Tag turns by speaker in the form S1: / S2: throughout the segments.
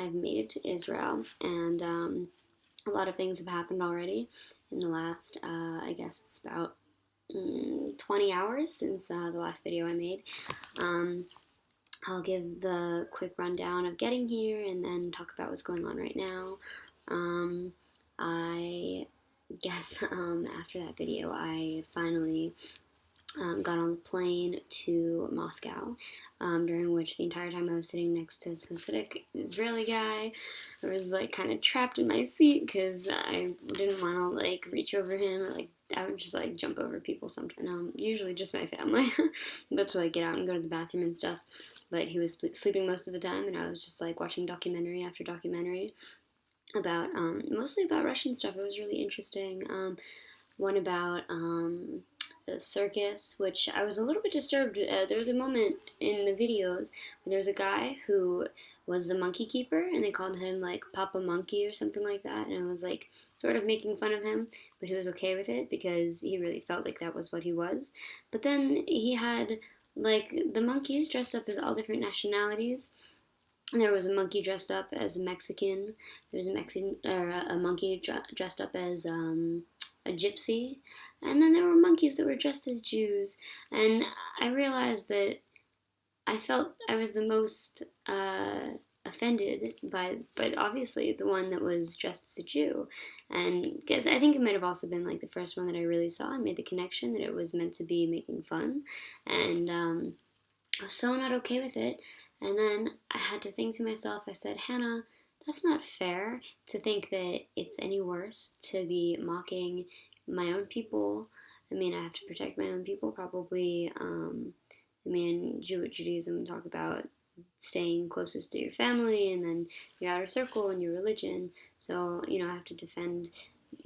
S1: I've made it to Israel, and a lot of things have happened already in the last, I guess it's about 20 hours since the last video I made. Um, I'll give the quick rundown of getting here and then talk about what's going on right now. I guess after that video, I finally got on the plane to Moscow, during which the entire time I was sitting next to this Hasidic Israeli guy. I was like kind of trapped in my seat because I didn't want to like reach over him or like I would just like jump over people sometimes. Usually just my family, but to like get out and go to the bathroom and stuff. But he was sleeping most of the time, and I was just like watching documentary after documentary about mostly about Russian stuff. It was really interesting. One about the circus, which I was a little bit disturbed. There was a moment in the videos where there was a guy who was a monkey keeper, and they called him like Papa Monkey or something like that, and it was like sort of making fun of him, but he was okay with it because he really felt like that was what he was. But then he had like the monkeys dressed up as all different nationalities. There was a monkey dressed up as a Mexican. There was a Mexican or a monkey dressed up as a gypsy, and then there were monkeys that were dressed as Jews. And I realized that I felt I was the most offended by obviously the one that was dressed as a Jew, and because I think it might have also been like the first one that I really saw and made the connection that it was meant to be making fun, and I was so not okay with it. And then I had to think to myself, I said, Hannah, that's not fair to think that it's any worse to be mocking my own people. I mean, I have to protect my own people, probably. I mean, Judaism talk about staying closest to your family and then your outer circle and your religion. So, I have to defend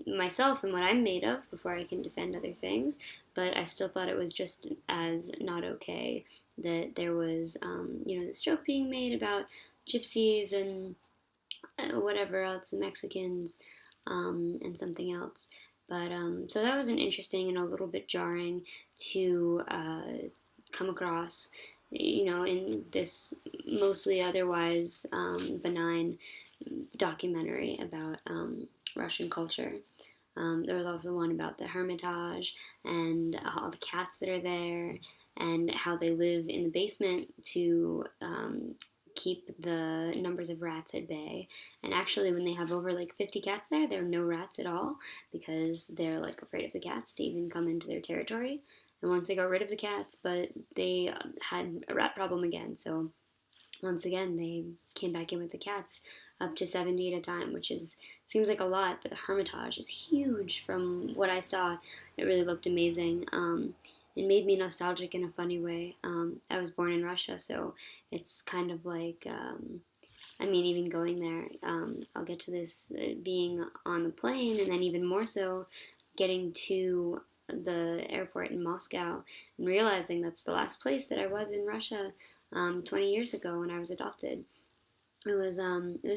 S1: myself and what I'm made of before I can defend other things. But I still thought it was just as not okay that there was, this joke being made about gypsies and whatever else, the Mexicans, and something else. But so that was an interesting and a little bit jarring to come across, in this mostly otherwise benign documentary about Russian culture. There was also one about the Hermitage and all the cats that are there and how they live in the basement to keep the numbers of rats at bay. And actually, when they have over like 50 cats there are no rats at all because they're like afraid of the cats to even come into their territory. And once they got rid of the cats, but they had a rat problem again, so once again, they came back in with the cats, up to 70 at a time, which seems like a lot, but the Hermitage is huge from what I saw. It really looked amazing. It made me nostalgic in a funny way. I was born in Russia, so it's kind of like, even going there, I'll get to this being on the plane, and then even more so, getting to the airport in Moscow and realizing that's the last place that I was in Russia 20 years ago when I was adopted. It was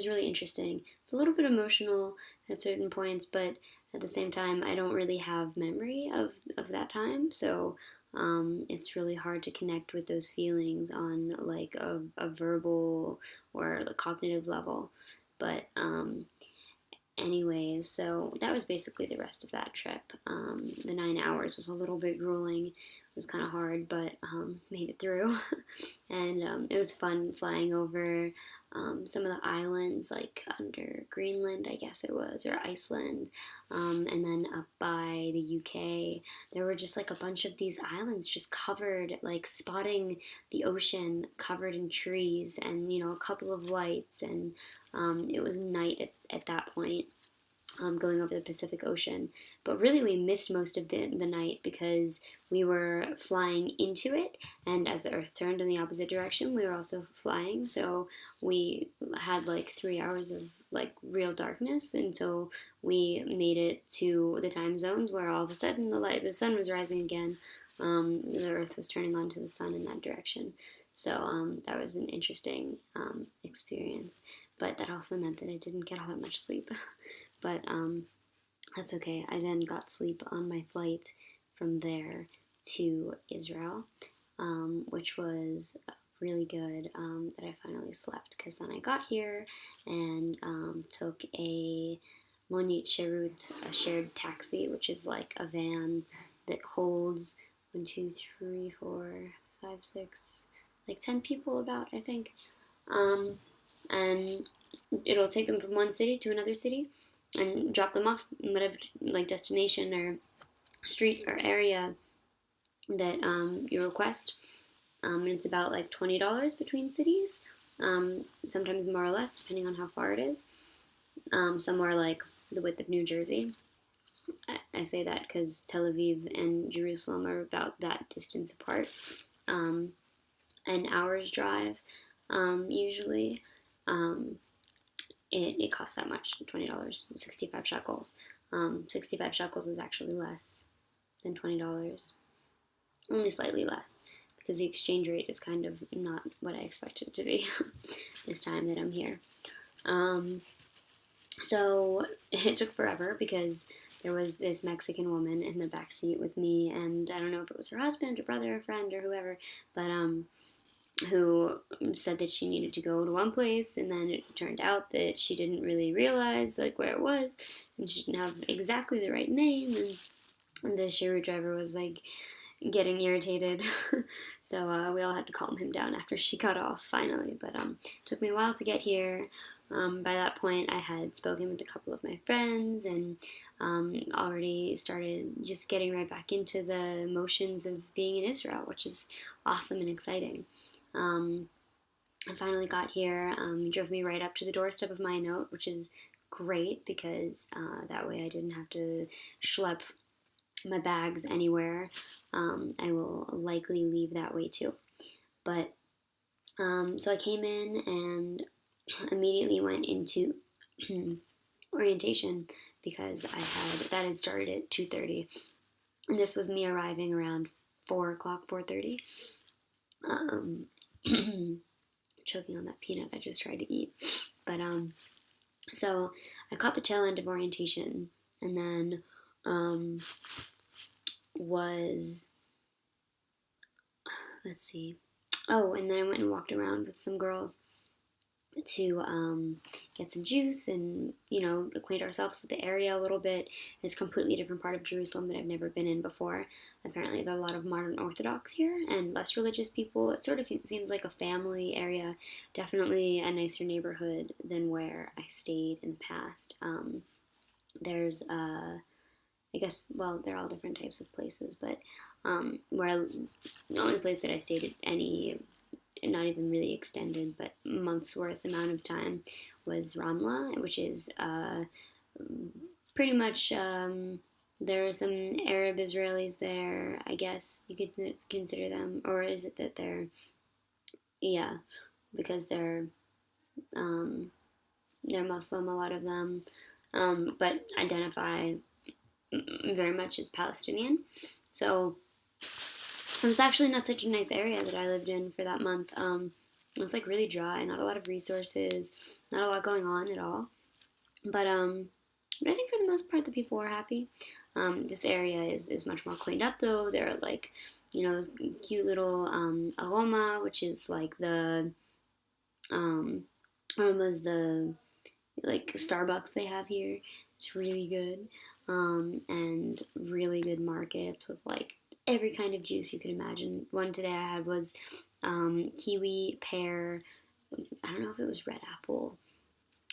S1: really interesting. It's a little bit emotional at certain points, but at the same time, I don't really have memory of that time, so it's really hard to connect with those feelings on like a verbal or a cognitive level. But anyways, so that was basically the rest of that trip. The 9 hours was a little bit grueling. It was kind of hard, but made it through. And it was fun flying over some of the islands, like under Greenland, I guess it was, or Iceland, and then up by the UK. There were just like a bunch of these islands just covered, like spotting the ocean covered in trees, and a couple of lights, and it was night at that point. Going over the Pacific Ocean. But really, we missed most of the night because we were flying into it, and as the Earth turned in the opposite direction, we were also flying. So we had like 3 hours of like real darkness until we made it to the time zones where all of a sudden the sun was rising again. The Earth was turning onto the sun in that direction. So that was an interesting experience. But that also meant that I didn't get all that much sleep. But that's okay. I then got sleep on my flight from there to Israel, which was really good that I finally slept, because then I got here and took a monit shirut, a shared taxi, which is like a van that holds 1, 2, 3, 4, 5, 6, like 10 people about, I think. And it'll take them from one city to another city and drop them off in whatever like destination or street or area that you request. And it's about like $20 between cities, sometimes more or less depending on how far it is. Somewhere like the width of New Jersey. I say that because Tel Aviv and Jerusalem are about that distance apart. An hour's drive, usually. It costs that much, $20, 65 shekels. 65 shekels is actually less than $20, only slightly less, because the exchange rate is kind of not what I expected it to be this time that I'm here. So it took forever because there was this Mexican woman in the back seat with me, and I don't know if it was her husband or brother or friend or whoever, but who said that she needed to go to one place, and then it turned out that she didn't really realize like where it was, and she didn't have exactly the right name, and the Shiru driver was like getting irritated. So we all had to calm him down after she got off finally, but it took me a while to get here. By that point, I had spoken with a couple of my friends and already started just getting right back into the motions of being in Israel, which is awesome and exciting. I finally got here, drove me right up to the doorstep of my note, which is great because that way I didn't have to schlep my bags anywhere. I will likely leave that way too. But so I came in and immediately went into orientation because that had started at 2:30, and this was me arriving around 4 o'clock, 4:30. Choking on that peanut I just tried to eat. But so I caught the tail end of orientation, and then let's see. Oh, and then I went and walked around with some girls to get some juice and, acquaint ourselves with the area a little bit. It's a completely different part of Jerusalem that I've never been in before. Apparently there are a lot of modern Orthodox here and less religious people. It sort of seems like a family area, definitely a nicer neighborhood than where I stayed in the past. There's, I guess, well, they're all different types of places, but the only place that I stayed at any, not even really extended, but months worth amount of time, was Ramla, which is pretty much, there are some Arab Israelis there, I guess you could consider them, or is it that they're, yeah, because they're Muslim, a lot of them, but identify very much as Palestinian. So it was actually not such a nice area that I lived in for that month. It was like really dry, not a lot of resources, not a lot going on at all. But I think for the most part the people were happy. This area is much more cleaned up though. There are like, those cute little aroma, which is like the aromas, the like Starbucks they have here. It's really good. And really good markets with like every kind of juice you could imagine. One today I had was kiwi, pear, I don't know if it was red apple.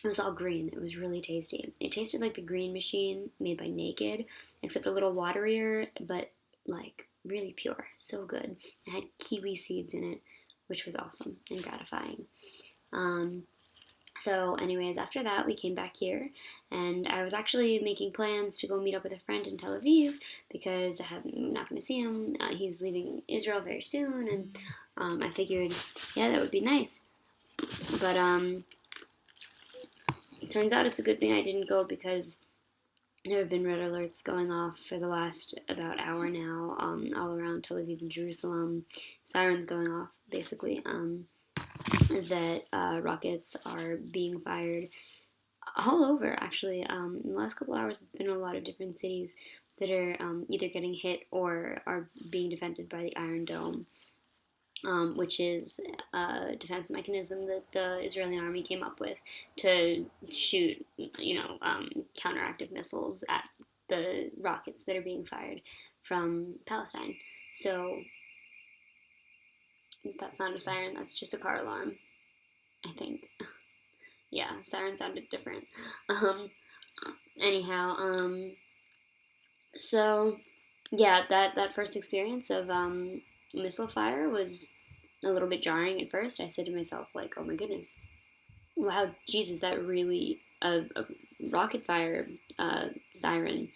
S1: It was all green. It was really tasty. It tasted like the green machine made by Naked, except a little waterier, but like really pure. So good. It had kiwi seeds in it, which was awesome and gratifying. So anyways, after that, we came back here, and I was actually making plans to go meet up with a friend in Tel Aviv, because I'm not going to see him. He's leaving Israel very soon, and I figured, yeah, that would be nice. But it turns out it's a good thing I didn't go, because there have been red alerts going off for the last about hour now, all around Tel Aviv and Jerusalem. Sirens going off, basically. That rockets are being fired all over, actually. In the last couple hours, it's been a lot of different cities that are either getting hit or are being defended by the Iron Dome. which is a defense mechanism that the Israeli army came up with to shoot, counteractive missiles at the rockets that are being fired from Palestine. So that's not a siren, that's just a car alarm, I think. Yeah, siren sounded different. Anyhow, so yeah, that first experience of missile fire was a little bit jarring at first. I said to myself, like, oh my goodness, wow, Jesus, that really a rocket fire siren,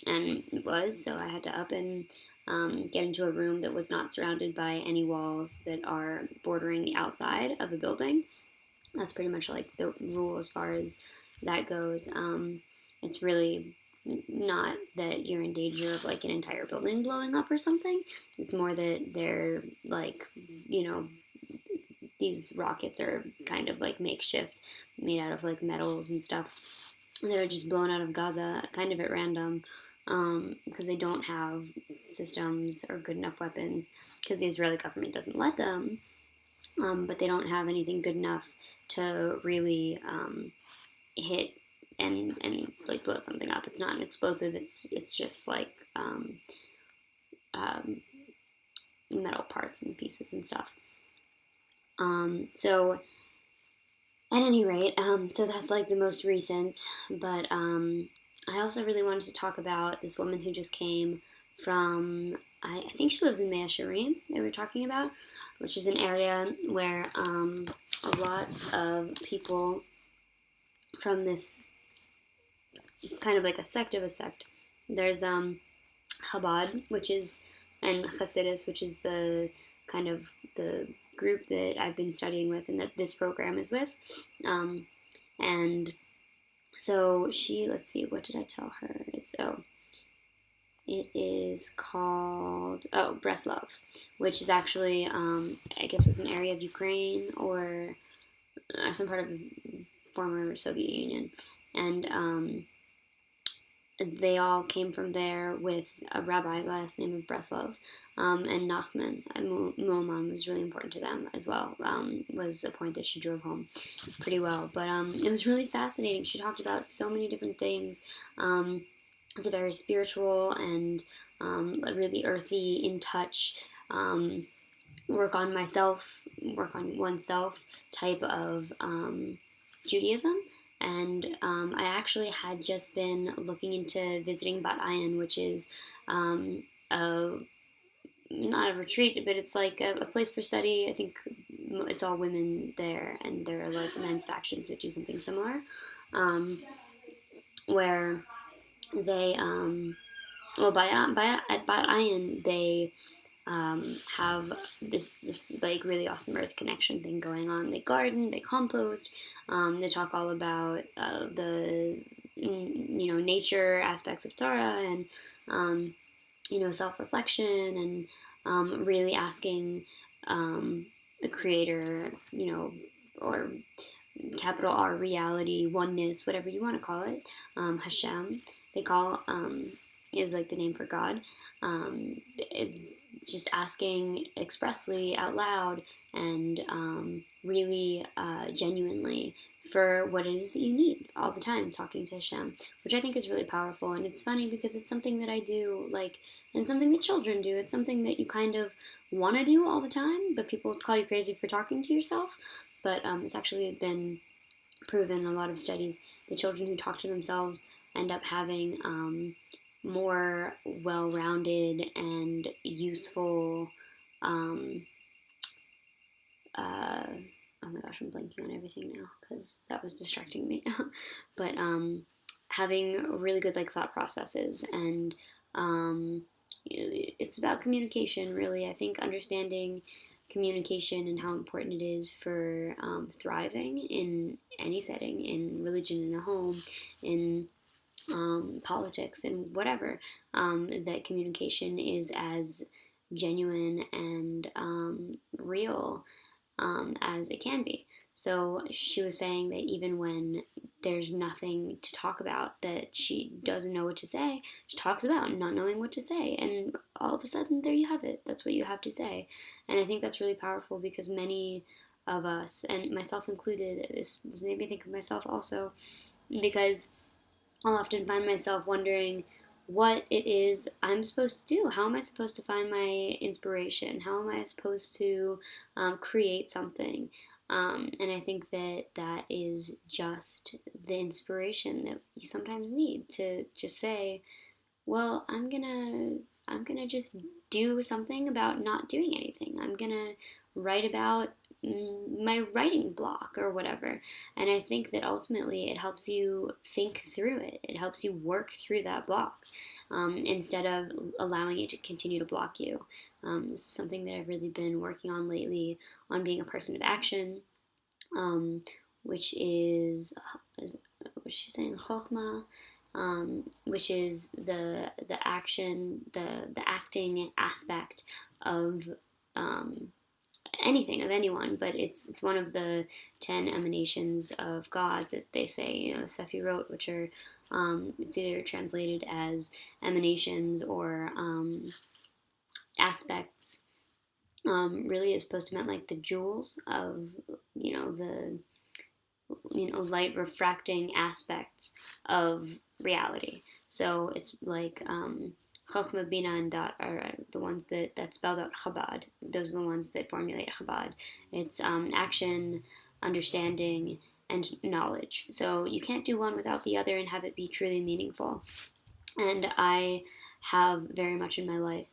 S1: and it was. So I had to up and get into a room that was not surrounded by any walls that are bordering the outside of a building. That's pretty much like the rule as far as that goes. It's really not that you're in danger of like an entire building blowing up or something. It's more that they're like, these rockets are kind of like makeshift, made out of like metals and stuff that are just blown out of Gaza kind of at random, because they don't have systems or good enough weapons, because the Israeli government doesn't let them, but they don't have anything good enough to really hit and like blow something up. It's not an explosive. It's just like metal parts and pieces and stuff. So at any rate, so that's like the most recent. But I also really wanted to talk about this woman who just came from. I think she lives in Mea Shearim. They were talking about, which is an area where a lot of people from this. It's kind of like a sect of a sect. There's Chabad, which is, and Hasidus, which is the kind of the group that I've been studying with and that this program is with. And so she, let's see, what did I tell her? It is called, Breslav, which is actually, I guess was an area of Ukraine or some part of the former Soviet Union. And they all came from there with a rabbi by the name of Breslav, and Nachman. Muhammad was really important to them as well, was a point that she drove home pretty well. But it was really fascinating. She talked about so many different things. It's a very spiritual and really earthy, in touch, work on oneself type of Judaism. And I actually had just been looking into visiting Bat Ayin, which is not a retreat, but it's like a place for study. I think it's all women there, and there are like men's factions that do something similar, where they, at Bat Ayin, they have this like really awesome earth connection thing going on. They garden, they compost, they talk all about the nature aspects of Torah, and self-reflection, and really asking the Creator, or capital R reality, oneness, whatever you want to call it, Hashem. They call is like the name for God. Just asking expressly out loud and really genuinely for what it is that you need all the time, talking to Hashem, which I think is really powerful. And it's funny because it's something that I do, like, and something that children do. It's something that you kind of want to do all the time, but people call you crazy for talking to yourself. But it's actually been proven in a lot of studies that children who talk to themselves end up having more well-rounded and useful, oh my gosh, I'm blanking on everything now because that was distracting me. But having really good like thought processes, and it's about communication, really. I think understanding communication and how important it is for thriving in any setting, in religion, in a home, in politics, and whatever, that communication is as genuine and real as it can be. So she was saying that even when there's nothing to talk about, that she doesn't know what to say. She talks about not knowing what to say, and all of a sudden, there you have it. That's what you have to say. And I think that's really powerful, because many of us, and myself included, this made me think of myself also, because I'll often find myself wondering what it is I'm supposed to do. How am I supposed to find my inspiration? How am I supposed to create something? And I think that that is just the inspiration that you sometimes need, to just say, well, I'm gonna just do something about not doing anything. I'm gonna write about my writing block or whatever. And I think that ultimately it helps you think through it. It helps you work through that block, instead of allowing it to continue to block you. This is something that I've really been working on lately, on being a person of action, um, which is what's she saying? Chokhmah, which is the action, the acting aspect of um, anything, of anyone, but it's one of the 10 emanations of God that they say, the Sefirot, which are, it's either translated as emanations or aspects. Really is supposed to mean like the jewels of, the light refracting aspects of reality. So it's like Chokhmah, Bina, and Dat are the ones that spells out Chabad. Those are the ones that formulate Chabad. It's action, understanding, and knowledge. So you can't do one without the other and have it be truly meaningful. And I have very much in my life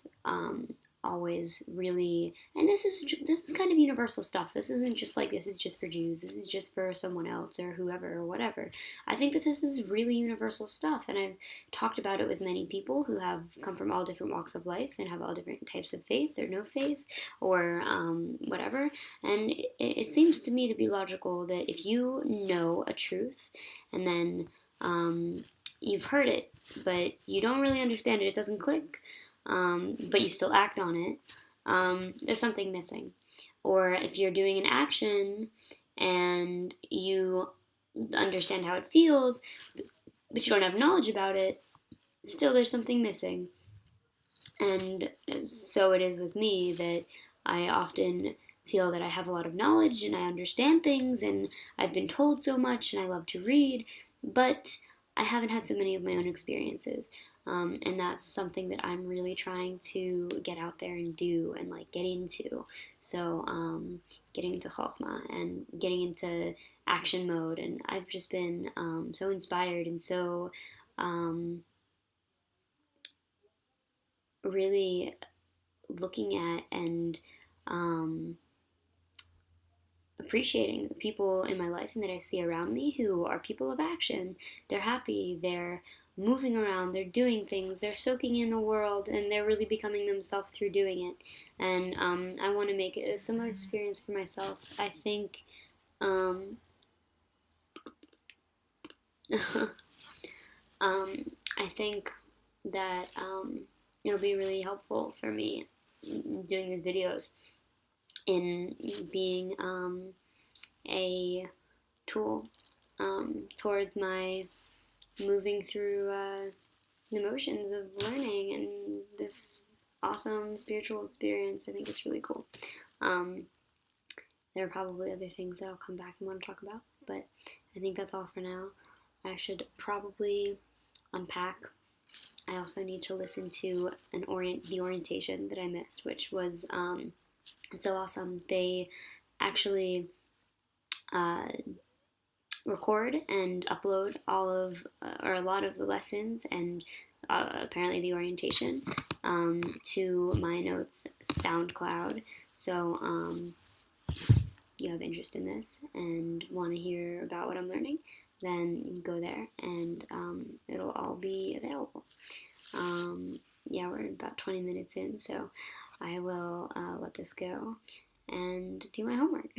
S1: always really, and this is kind of universal stuff. This isn't just like, this is just for Jews, this is just for someone else or whoever or whatever. I think that this is really universal stuff, and I've talked about it with many people who have come from all different walks of life and have all different types of faith or no faith or whatever. And it seems to me to be logical that if you know a truth and then you've heard it, but you don't really understand it, it doesn't click, but you still act on it, there's something missing. Or if you're doing an action and you understand how it feels, but you don't have knowledge about it, still there's something missing. And so it is with me, that I often feel that I have a lot of knowledge and I understand things and I've been told so much and I love to read, but I haven't had so many of my own experiences. And that's something that I'm really trying to get out there and do and like get into. So getting into Chokhmah and getting into action mode, and I've just been so inspired and so really looking at and appreciating the people in my life and that I see around me who are people of action. They're happy, they're moving around, they're doing things, they're soaking in the world, and they're really becoming themselves through doing it. And I want to make it a similar experience for myself. I think I think that it'll be really helpful for me doing these videos in being a tool towards my moving through the motions of learning and this awesome spiritual experience. I think it's really cool. There are probably other things that I'll come back and want to talk about, but I think that's all for now. I should probably unpack. I also need to listen to the orientation that I missed, which was so awesome. They actually record and upload all of or a lot of the lessons and apparently the orientation to my notes SoundCloud. So if you have interest in this and want to hear about what I'm learning, then you can go there and it'll all be available. Yeah, we're about 20 minutes in, so I will let this go and do my homework.